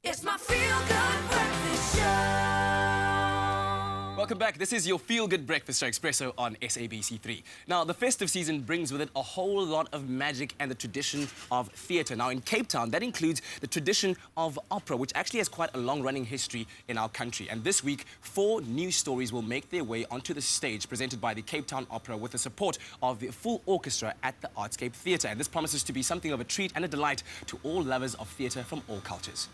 It's my feel-good breakfast show. Welcome back. This is your feel-good breakfast show, Expresso on SABC3. Now, the festive season brings with it a whole lot of magic and the tradition of theatre. Now, in Cape Town, that includes the tradition of opera, which actually has quite a long-running history in our country. And this week, 4 new stories will make their way onto the stage, presented by the Cape Town Opera with the support of the full orchestra at the Artscape Theatre. And this promises to be something of a treat and a delight to all lovers of theatre from all cultures.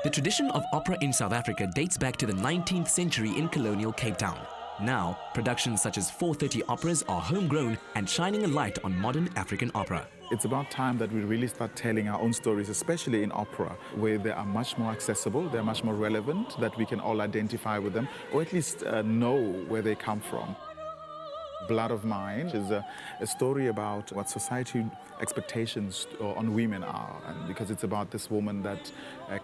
The tradition of opera in South Africa dates back to the 19th century in colonial Cape Town. Now, productions such as 4:30 operas are homegrown and shining a light on modern African opera. It's about time that we really start telling our own stories, especially in opera, where they are much more accessible, they're much more relevant, that we can all identify with them, or at least know where they come from. Blood of Mine is a story about what society expectations on women are, and because it's about this woman that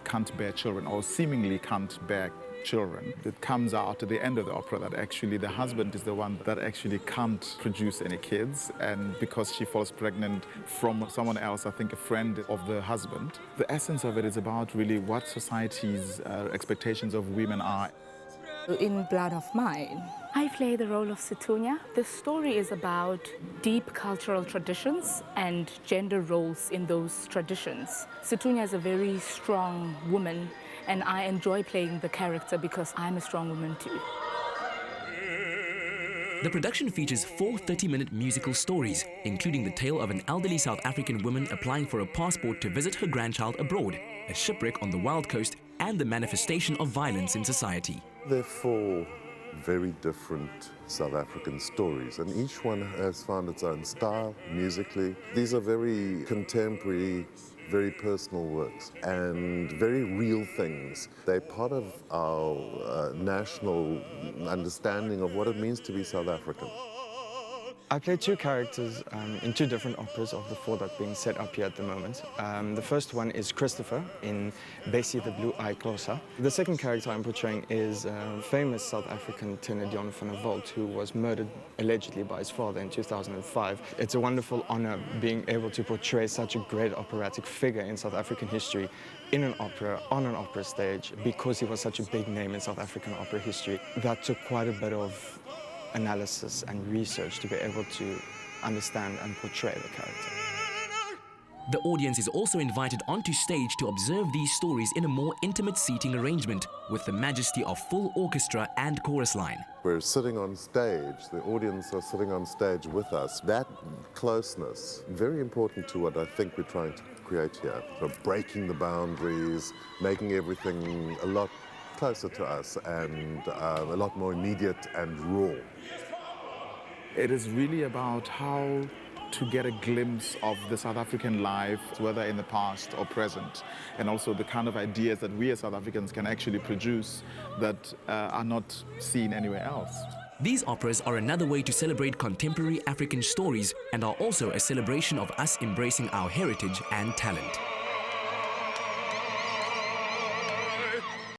can't bear children, or seemingly can't bear children. It comes out at the end of the opera that actually the husband is the one that actually can't produce any kids, and because she falls pregnant from someone else, I think a friend of the husband. The essence of it is about really what society's expectations of women are. In Blood of Mine, I play the role of Sethunya. The story is about deep cultural traditions and gender roles in those traditions. Sethunya is a very strong woman, and I enjoy playing the character because I'm a strong woman too. The production features 4 30-minute musical stories, including the tale of an elderly South African woman applying for a passport to visit her grandchild abroad, a shipwreck on the wild coast, and the manifestation of violence in society. There are 4 very different South African stories, and each one has found its own style musically. These are very contemporary, very personal works and very real things. They're part of our national understanding of what it means to be South African. I play 2 characters in 2 different operas of the 4 that are being set up here at the moment. The first one is Christopher in Bessie the Blue-Eyed Xhosa. The second character I'm portraying is famous South African tenor Dion van der Walt, who was murdered allegedly by his father in 2005. It's a wonderful honor being able to portray such a great operatic figure in South African history in an opera, on an opera stage, because he was such a big name in South African opera history. That took quite a bit of analysis and research to be able to understand and portray the character. The audience is also invited onto stage to observe these stories in a more intimate seating arrangement with the majesty of full orchestra and chorus line. We're sitting on stage, the audience are sitting on stage with us. That closeness, very important to what I think we're trying to create here. So breaking the boundaries, making everything a lot closer to us and a lot more immediate and raw. It is really about how to get a glimpse of the South African life, whether in the past or present, and also the kind of ideas that we as South Africans can actually produce that are not seen anywhere else. These operas are another way to celebrate contemporary African stories and are also a celebration of us embracing our heritage and talent.